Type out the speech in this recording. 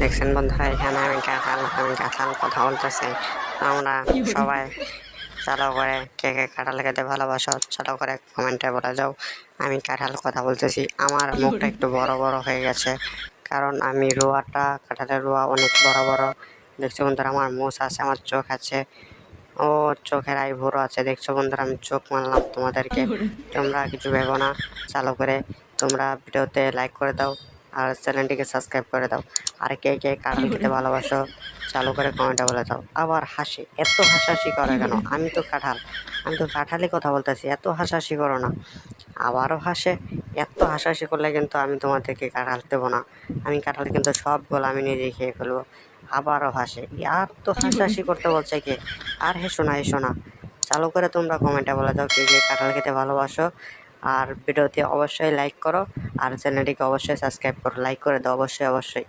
দেখছেন বন্ধুরা, এখানে আমি কাঁঠাল কথা বলতেছি। আমরা সবাই চালু করে কে কে কাঁঠাল খেতে ভালোবাসো চালু করে কমেন্টে বলে যাও। আমি কাঁঠাল কথা বলতেছি, আমার মুখটা একটু বড় বড় হয়ে গেছে, কারণ আমি কাঁঠালের রোয়া অনেক বড় বড়। দেখছো বন্ধুরা, আমার মুছ আছে, আমার চোখ আছে, ও চোখের আইভুরো আছে। দেখছো বন্ধুরা, আমি চোখ মারলাম তোমাদেরকে। তোমরা কিছু ভেবো না, চালু করে তোমরা ভিডিওতে লাইক করে দাও আর চ্যানেলটিকে সাবস্ক্রাইব করে দাও। আর কে কে কাঁঠাল খেতে ভালোবাসো চালু করে কমেন্টে বলে দাও। আবার হাসি, এত হাসাহাসি করে কেন? আমি তো কাঁঠালি কথা বলতেছি, এত হাসাহাসি করো না। আবারও হাসে, এত হাসাহাসি করলে কিন্তু আমি তোমাদেরকে কাঁঠাল দেবো না। আমি কাঁঠাল কিন্তু সবগুলো আমি নিজেই খেয়ে ফেলবো। আবারও হাসে, আর তো হাসাহাসি করতে বলছে কে? আর হেসো না, চালু করে তোমরা কমেন্টে বলে দাও কে কে কাঁঠাল খেতে ভালোবাসো। আর ভিডিওতে অবশ্যই লাইক করো আর চ্যানেলটিকে অবশ্যই সাবস্ক্রাইব করো, লাইক করে দাও অবশ্যই।